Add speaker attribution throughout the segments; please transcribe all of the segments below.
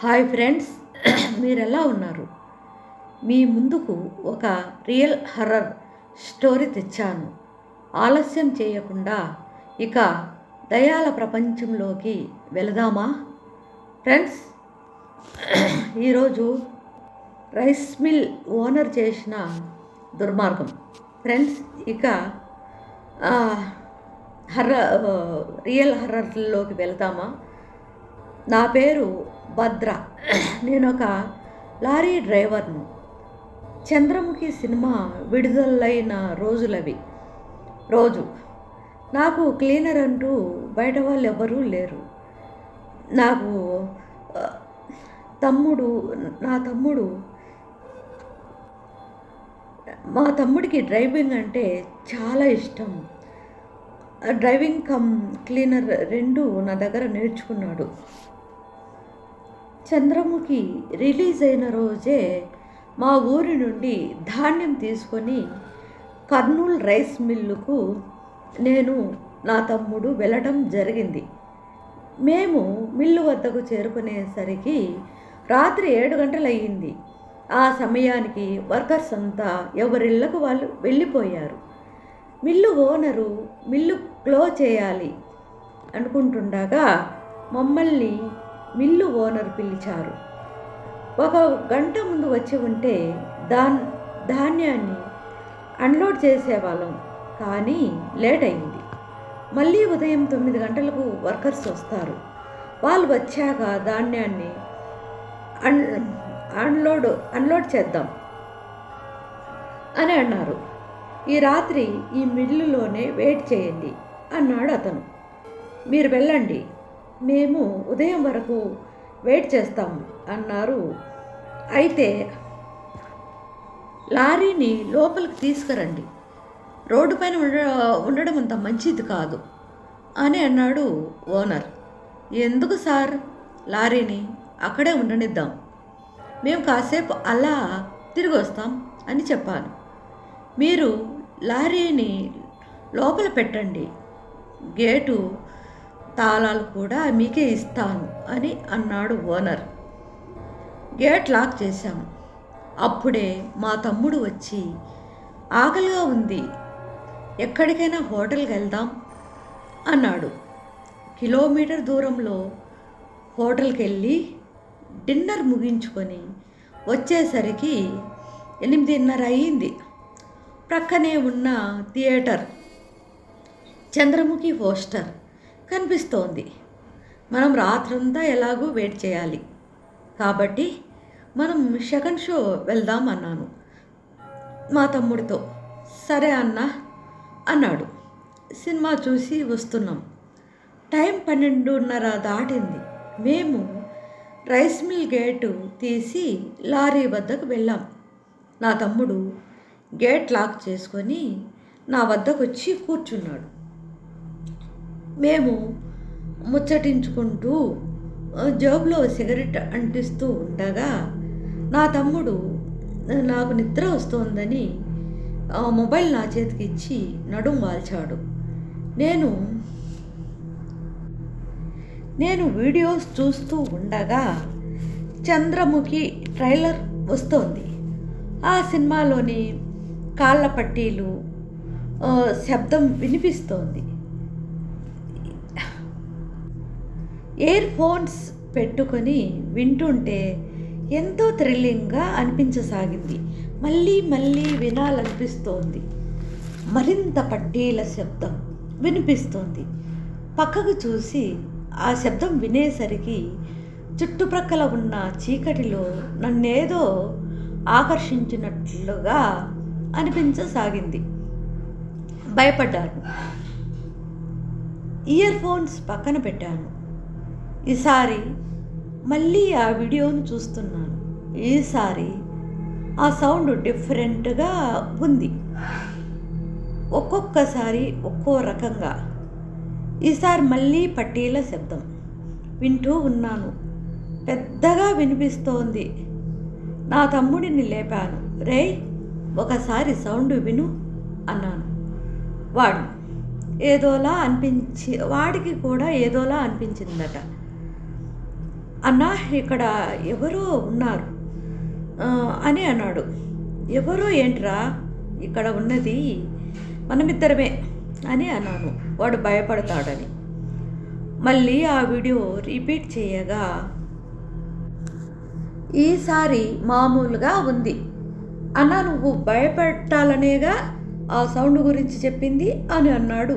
Speaker 1: Hi friends, మీరు ఎలా ఉన్నారు? మీ ముందుకు ఒక రియల్ హర్రర్ స్టోరీ తెచ్చాను. ఆలస్యం చేయకుండా ఇక దయాల ప్రపంచంలోకి వెళదామా? ఫ్రెండ్స్, ఈరోజు రైస్ మిల్ ఓనర్ చేసిన దుర్మార్గం. ఫ్రెండ్స్, ఇక ఆ, హర్రర్ రియల్ హర్రర్లోకి వెళ్దామా? నా పేరు భద్ర. నేను ఒక లారీ డ్రైవర్ను. చంద్రముఖి సినిమా విడుదలైన రోజు నాకు క్లీనర్ అంటూ బయట వాళ్ళు ఎవరూ లేరు. నాకు ఆ, నా తమ్ముడు మా తమ్ముడికి డ్రైవింగ్ అంటే చాలా ఇష్టం. డ్రైవింగ్ కమ్ క్లీనర్ రెండు నా దగ్గర నేర్చుకున్నాడు. చంద్రముఖి రిలీజ్ అయిన రోజే మా ఊరి నుండి ధాన్యం తీసుకొని కర్నూలు రైస్ మిల్లుకు నేను నా తమ్ముడు వెళ్ళడం జరిగింది. మేము మిల్లు వద్దకు చేరుకునేసరికి రాత్రి 7 గంటలయ్యింది. ఆ సమయానికి వర్కర్స్ అంతా ఎవరిళ్లకు వాళ్ళు వెళ్ళిపోయారు. మిల్లు ఓనరు మిల్లు క్లోజ్ చేయాలి అనుకుంటుండగా మమ్మల్ని మిల్లు ఓనర్ పిలిచారు. 1 గంట ముందు వచ్చి ఉంటే ధాన్యాన్ని అన్లోడ్ చేసేవాళ్ళం, కానీ లేట్ అయింది. మళ్ళీ ఉదయం 9 గంటలకు వర్కర్స్ వస్తారు. వాళ్ళు వచ్చాక ధాన్యాన్ని అన్లోడ్ చేద్దాం అని అన్నారు. ఈ రాత్రి ఈ మిల్లులోనే వెయిట్ చేయండి అన్నాడు అతను. మీరు వెళ్ళండి, మేము ఉదయం వరకు వెయిట్ చేస్తాము అన్నారు. అయితే లారీని లోపలికి తీసుకురండి, రోడ్డు పైన ఉండడం అంత మంచిది కాదు అని అన్నాడు ఓనర్. ఎందుకు సార్, లారీని అక్కడే ఉండనిద్దాం, మేము కాసేపు అలా తిరిగి వస్తాం అని చెప్పాను. మీరు లారీని లోపల పెట్టండి, గేటు తాళాలు కూడా మీకే ఇస్తాను అని అన్నాడు ఓనర్. గేట్ లాక్ చేశాం. అప్పుడే మా తమ్ముడు వచ్చి, ఆకలిగా ఉంది, ఎక్కడికైనా హోటల్కి వెళ్దాం అన్నాడు. కిలోమీటర్ దూరంలో హోటల్కి వెళ్ళి డిన్నర్ ముగించుకొని వచ్చేసరికి 8:30 అయ్యింది. ప్రక్కనే ఉన్న థియేటర్ చంద్రముఖి పోస్టర్ కనిపిస్తోంది. మనం రాత్రంతా ఎలాగూ వెయిట్ చేయాలి కాబట్టి మనం సెకండ్ షో వెళ్దాం అన్నాను మా తమ్ముడితో. సరే అన్న అన్నాడు. సినిమా చూసి వస్తున్నాం. టైం 12:30 దాటింది. మేము రైస్ మిల్ గేటు తీసి లారీ వద్దకు వెళ్ళాం. నా తమ్ముడు గేట్ లాక్ చేసుకొని నా వద్దకు వచ్చి కూర్చున్నాడు. మేము ముచ్చటించుకుంటూ జేబులో సిగరెట్ అంటిస్తూ ఉండగా నా తమ్ముడు నాకు నిద్ర వస్తోందని మొబైల్ నా చేతికి ఇచ్చి నడుం వాల్చాడు. నేను వీడియోస్ చూస్తూ ఉండగా చంద్రముఖి ట్రైలర్ వస్తోంది. ఆ సినిమాలోని కాళ్ళ పట్టీలు శబ్దం వినిపిస్తోంది. ఇయర్ ఫోన్స్ పెట్టుకొని వింటుంటే ఎంతో థ్రిల్లింగ్గా అనిపించసాగింది. మళ్ళీ మళ్ళీ వినాలనిపిస్తోంది. మరింత పట్టీల శబ్దం వినిపిస్తోంది. పక్కకు చూసి ఆ శబ్దం వినేసరికి చుట్టుప్రక్కల ఉన్న చీకటిలో నన్నేదో ఆకర్షించినట్లుగా అనిపించసాగింది. భయపడ్డాను. ఇయర్ ఫోన్స్ పక్కన పెట్టాను. ఈసారి మళ్ళీ ఆ వీడియోను చూస్తున్నాను. ఈసారి ఆ సౌండ్ డిఫరెంట్గా ఉంది. ఒక్కొక్కసారి ఒక్కో రకంగా. ఈసారి మళ్ళీ పట్టీల శబ్దం వింటూ ఉన్నాను. పెద్దగా వినిపిస్తోంది. నా తమ్ముడిని లేపాను. రేయ్, ఒకసారి సౌండ్ విను అన్నాను. వాడికి కూడా ఏదోలా అనిపించిందట. అన్నా ఇక్కడ ఎవరో ఉన్నారు అని అన్నాడు. ఎవరో ఏంట్రా, ఇక్కడ ఉన్నది మనమిద్దరమే అని అన్నాను, వాడు భయపడతాడని. మళ్ళీ ఆ వీడియో రిపీట్ చేయగా ఈసారి మామూలుగా ఉంది అన్న, నువ్వు భయపెట్టాలనేగా ఆ సౌండ్ గురించి చెప్పింది అని అన్నాడు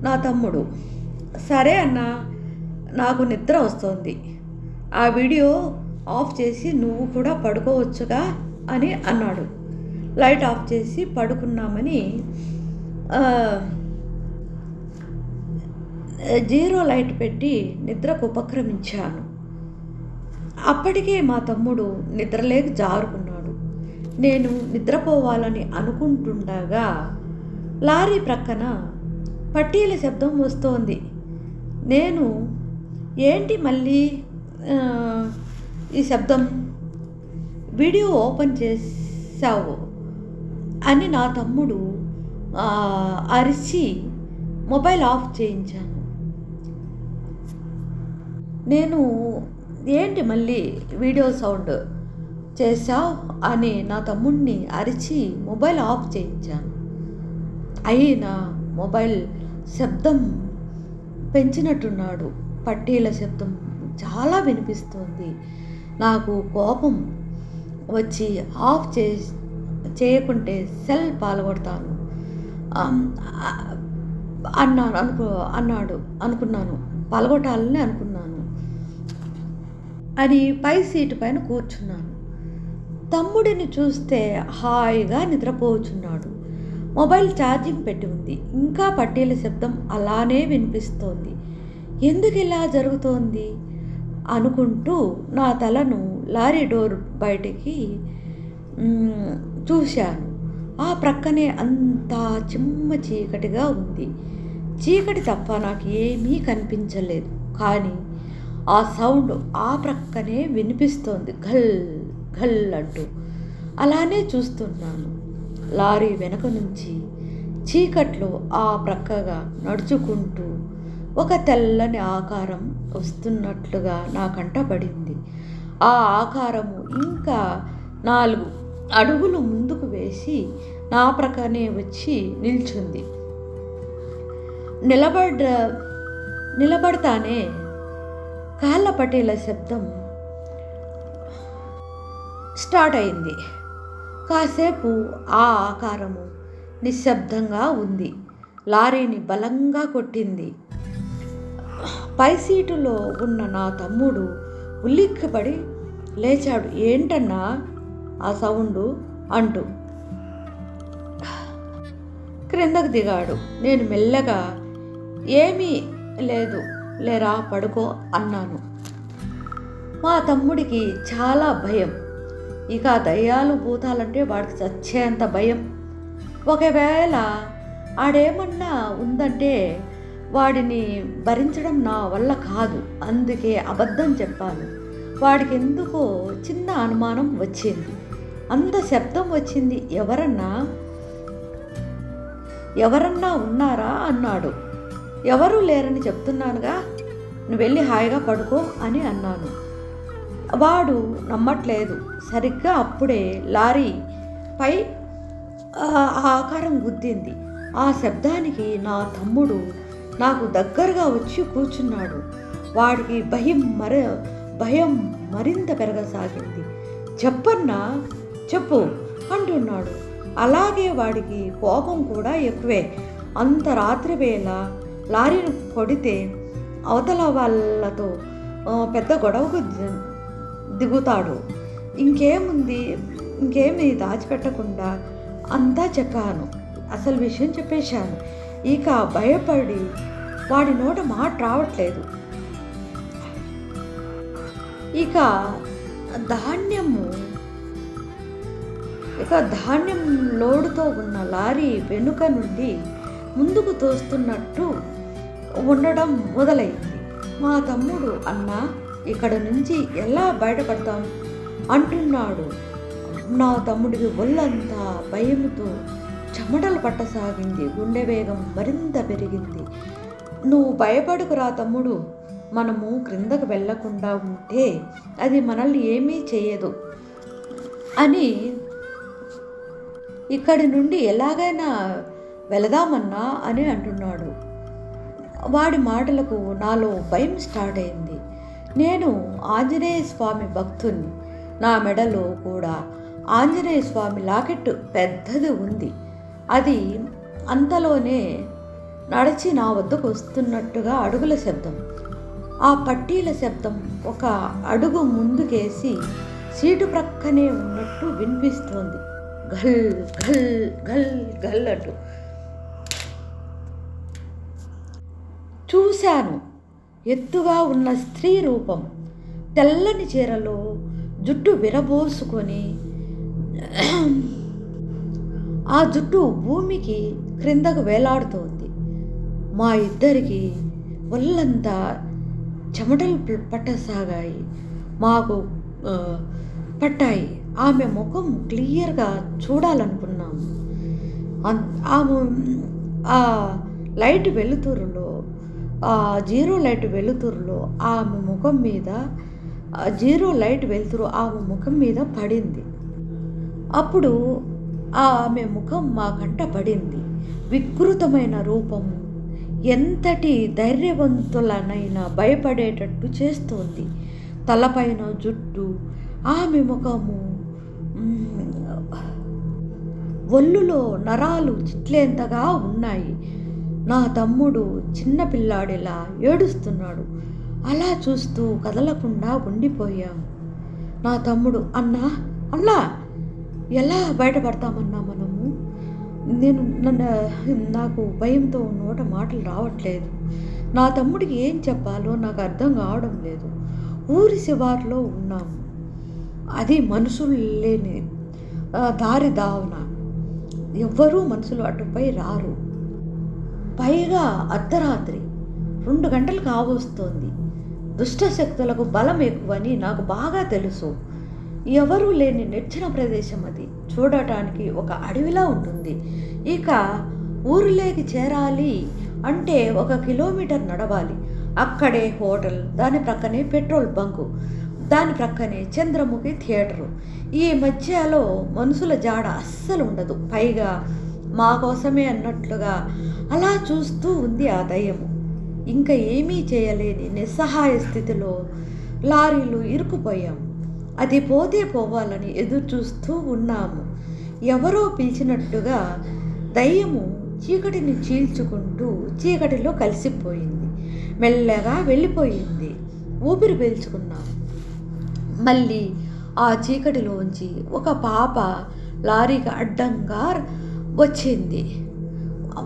Speaker 1: నా తమ్ముడు. సరే అన్న, నాకు నిద్ర వస్తోంది, ఆ వీడియో ఆఫ్ చేసి నువ్వు కూడా పడుకోవచ్చుగా అని అన్నాడు. లైట్ ఆఫ్ చేసి పడుకున్నామని జీరో లైట్ పెట్టి నిద్రకు ఉపక్రమించాను. అప్పటికే మా తమ్ముడు నిద్రలేక జారుకున్నాడు. నేను నిద్రపోవాలని అనుకుంటుండగా లారీ ప్రక్కన పట్టీల శబ్దం వస్తోంది. నేను ఏంటి మళ్ళీ ఈ శబ్దం, వీడియో ఓపెన్ చేసావు అని నా తమ్ముడు అరిచి మొబైల్ ఆఫ్ చేయించాను. నేను ఏంటి మళ్ళీ వీడియో సౌండ్ చేసావు అని నా తమ్ముడిని అరిచి మొబైల్ ఆఫ్ చేయించాను. అయినా మొబైల్ శబ్దం పెంచినట్టున్నాడు. పట్టీల శబ్దం చాలా వినిపిస్తుంది. నాకు కోపం వచ్చి ఆఫ్ చేయకుంటే సెల్ పాల్గొడతాను అనుకున్నాను, పాల్గొట్టాలని అనుకున్నాను అని పై సీటు పైన కూర్చున్నాను. తమ్ముడిని చూస్తే హాయిగా నిద్రపోచున్నాడు. మొబైల్ ఛార్జింగ్ పెట్టి ఉంది. ఇంకా పట్టీల శబ్దం అలానే వినిపిస్తోంది. ఎందుకు ఇలా జరుగుతోంది అనుకుంటూ నా తలను లారీ డోర్ బయటికి చూశాను. ఆ ప్రక్కనే అంతా చిమ్మ చీకటిగా ఉంది. చీకటి తప్ప నాకు ఏమీ కనిపించలేదు. కానీ ఆ సౌండ్ ఆ ప్రక్కనే వినిపిస్తోంది, ఘల్ ఘల్ అంటూ. అలానే చూస్తున్నాను. లారీ వెనక నుంచి చీకట్లో ఆ ప్రక్కగా నడుచుకుంటూ ఒక తెల్లని ఆకారం వస్తున్నట్లుగా నా కంట పడింది. ఆ ఆకారము ఇంకా 4 అడుగులు ముందుకు వేసి నా ప్రక్కనే వచ్చి నిల్చుంది. నిలబడతానే కాళ్ళ పట్టీల శబ్దం స్టార్ట్ అయింది. కాసేపు ఆ ఆకారము నిశ్శబ్దంగా ఉంది. లారీని బలంగా కొట్టింది. పై సీటులో ఉన్న నా తమ్ముడు ఉలిక్కిపడి లేచాడు. ఏంటన్నా ఆ సౌండు అంటూ క్రిందకు దిగాడు. నేను మెల్లగా ఏమీ లేదు లేరా పడుకో అన్నాను. మా తమ్ముడికి చాలా భయం. ఇక దయ్యాలు భూతాలంటే వాడికి చచ్చేంత భయం. ఒకవేళ ఆడేమన్నా ఉందంటే వాడిని భరించడం నా వల్ల కాదు. అందుకే అబద్ధం చెప్పాను. వాడికి ఎందుకో చిన్న అనుమానం వచ్చింది. అంత శబ్దం వచ్చింది, ఎవరన్నా ఉన్నారా అన్నాడు. ఎవరూ లేరని చెప్తున్నానుగా, నువ్వు వెళ్ళి హాయిగా పడుకో అని అన్నాను. వాడు నమ్మట్లేదు. సరిగ్గా అప్పుడే లారీ పై ఆకారం గుద్దింది. ఆ శబ్దానికి నా తమ్ముడు నాకు దగ్గరగా వచ్చి కూర్చున్నాడు. వాడికి భయం మరింత పెరగసాగింది. చెప్పన్నా చెప్పు అంటున్నాడు. అలాగే వాడికి కోపం కూడా ఎక్కువే. అంత రాత్రి వేళ లారీని కొడితే అవతల వాళ్ళతో పెద్ద గొడవకు దిగుతాడు. ఇంకేమి దాచిపెట్టకుండా అంతా చెప్పాను. అసలు విషయం చెప్పేశాను. ఇక భయపడి వాడి నోట మాట రావట్లేదు. ఇక ధాన్యం లోడుతో ఉన్న లారీ వెనుక నుండి ముందుకు తోస్తున్నట్టు ఉండడం మొదలైంది. మా తమ్ముడు అన్నా ఇక్కడ నుంచి ఎలా బయటపడతాం అంటున్నాడు. నా తమ్ముడికి ఒళ్ళంతా భయంతో చెమటలు పట్టసాగింది. గుండె వేగం మరింత పెరిగింది. నువ్వు భయపడుకురా తమ్ముడు, మనము క్రిందకు వెళ్ళకుండా ఉంటే అది మనల్ని ఏమీ చేయదు అని ఇక్కడి నుండి ఎలాగైనా వెళదామన్నా అని అంటున్నాడు. వాడి మాటలకు నాలో భయం స్టార్ట్ అయింది. నేను ఆంజనేయ స్వామి భక్తుని. నా మెడలో కూడా ఆంజనేయ స్వామి లాకెట్టు పెద్దది ఉంది. అది అంతలోనే నడిచి నా వద్దకు వస్తున్నట్టుగా అడుగుల శబ్దం, ఆ పట్టీల శబ్దం ఒక అడుగు ముందుకేసి సీటు ప్రక్కనే ఉన్నట్టు వినిపిస్తోంది. గల్ గల్ గల్ గల్ అంటూ చూశాను. ఎత్తుగా ఉన్న స్త్రీ రూపం, తెల్లని చీరలో జుట్టు విరబోసుకొని, ఆ జుట్టు భూమికి క్రిందకు వేలాడుతోంది. మా ఇద్దరికి ఒళ్ళంతా చెమటలు పట్టసాగాయి. మాకు పట్టాయి. ఆమె ముఖం క్లియర్గా చూడాలనుకున్నాము. ఆమె ఆ లైట్ వెలుతురులో, ఆ జీరో లైట్ వెలుతురులో ఆమె ముఖం మీద, జీరో లైట్ వెలుతురు ఆమె ముఖం మీద పడింది. అప్పుడు ఆమె ముఖం మా కంట పడింది. వికృతమైన రూపం ఎంతటి ధైర్యవంతులనైనా భయపడేటట్టు చేస్తోంది. తలపైన జుట్టు, ఆమె ముఖము, ఒళ్ళులో నరాలు చిట్లేంతగా ఉన్నాయి. నా తమ్ముడు చిన్నపిల్లాడిలా ఏడుస్తున్నాడు. అలా చూస్తూ కదలకుండా ఉండిపోయాము. నా తమ్ముడు, అన్నా అన్నా ఎలా బయటపడతామన్నా మనము? నాకు భయంతో నోట మాటలు రావట్లేదు. నా తమ్ముడికి ఏం చెప్పాలో నాకు అర్థం కావడం లేదు. ఊరి శివార్లో ఉన్నాము. అది మనుషులు లేని దారి దావన. ఎవ్వరూ మనుషులు అటుపై రారు. పైగా అర్ధరాత్రి 2 గంటలు కావస్తోంది. దుష్టశక్తులకు బలం ఎక్కువని నాకు బాగా తెలుసు. ఎవరూ లేని నిర్జన ప్రదేశం అది. చూడటానికి ఒక అడవిలా ఉంటుంది. ఇక ఊరిలోకి చేరాలి అంటే 1 కిలోమీటర్ నడవాలి. అక్కడే హోటల్, దాని ప్రక్కనే పెట్రోల్ బంకు, దాని ప్రక్కనే చంద్రముఖి థియేటరు. ఈ మధ్యలో మనుషుల జాడ అస్సలు ఉండదు. పైగా మా కోసమే అన్నట్లుగా అలా చూస్తూ ఉంది ఆ దయ్యము. ఇంకా ఏమీ చేయలేని నిస్సహాయ స్థితిలో లారీలు ఇరుక్కుపోయాము. అది పోతే పోవాలని ఎదురు చూస్తూ ఉన్నాము. ఎవరో పిలిచినట్టుగా దయ్యము చీకటిని చీల్చుకుంటూ చీకటిలో కలిసిపోయింది. మెల్లగా వెళ్ళిపోయింది. ఊపిరి పీల్చుకున్నాం. మళ్ళీ ఆ చీకటిలోంచి ఒక పాప లారీకి అడ్డంగా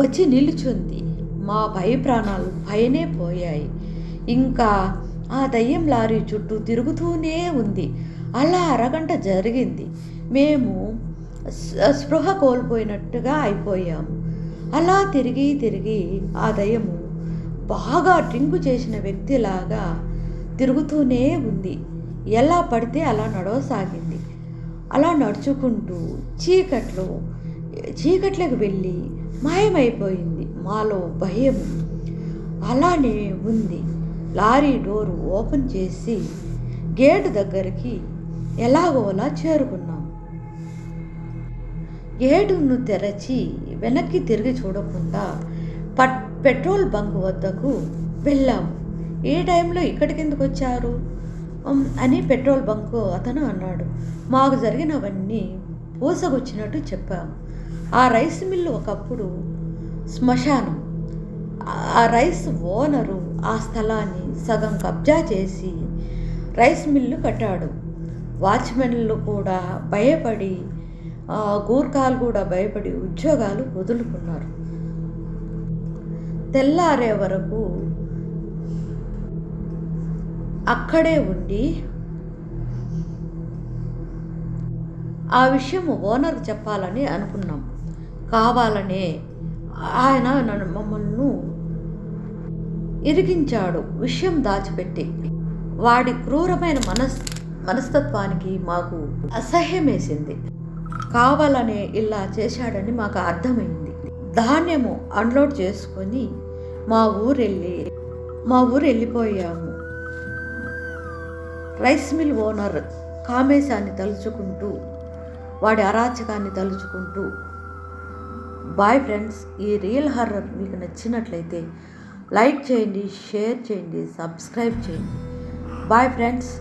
Speaker 1: వచ్చి నిలుచుంది. మా ప్రాణాలు పైనే పోయాయి. ఇంకా ఆ దయ్యం లారీ చుట్టూ తిరుగుతూనే ఉంది. అలా అరగంట జరిగింది. మేము స్పృహ కోల్పోయినట్టుగా అయిపోయాము. అలా తిరిగి ఆ దయ్యము బాగా డ్రింకు చేసిన వ్యక్తిలాగా తిరుగుతూనే ఉంది. ఎలా పడితే అలా నడవసాగింది. అలా నడుచుకుంటూ చీకట్లోకి వెళ్ళి మాయమైపోయింది. మాలో భయం అలానే ఉంది. లారీ డోరు ఓపెన్ చేసి గేటు దగ్గరికి ఎలాగోలా చేరుకున్నాం. గేటును తెరచి వెనక్కి తిరిగి చూడకుండా పెట్రోల్ బంక్ వద్దకు వెళ్ళాము. ఏ టైంలో ఇక్కడికి ఎందుకు వచ్చారు అని పెట్రోల్ బంకు అతను అన్నాడు. మాకు జరిగినవన్నీ పూసగుచ్చినట్టు చెప్పాము. ఆ రైస్ మిల్లు ఒకప్పుడు శ్మశానం. ఆ రైస్ ఓనరు ఆ స్థలాన్ని సగం కబ్జా చేసి రైస్ మిల్లు కట్టాడు. వాచ్మెన్లు కూడా భయపడి, గూర్ఖాలు కూడా భయపడి ఉద్యోగాలు వదులుకున్నారు. తెల్లారే వరకు అక్కడే ఉండి ఆ విషయం ఓనర్కి చెప్పాలని అనుకున్నాం. కావాలనే ఆయన మమ్మల్ని ఇరికించాడు, విషయం దాచిపెట్టి. వాడి క్రూరమైన మనస్తత్వానికి మాకు అసహ్యం వేసింది. కావాలనే ఇలా చేశాడని మాకు అర్థమైంది. ధాన్యము అన్లోడ్ చేసుకొని మా ఊరు వెళ్ళిపోయాము. రైస్ మిల్ ఓనర్ కామేశాన్ని తలుచుకుంటూ, వాడి అరాచకాన్ని తలుచుకుంటూ. Bye friends. ఈ రియల్ హర్రర్ మీకు నచ్చినట్లయితే లైక్ చేయండి, షేర్ చేయండి, సబ్స్క్రైబ్ చేయండి. Bye friends.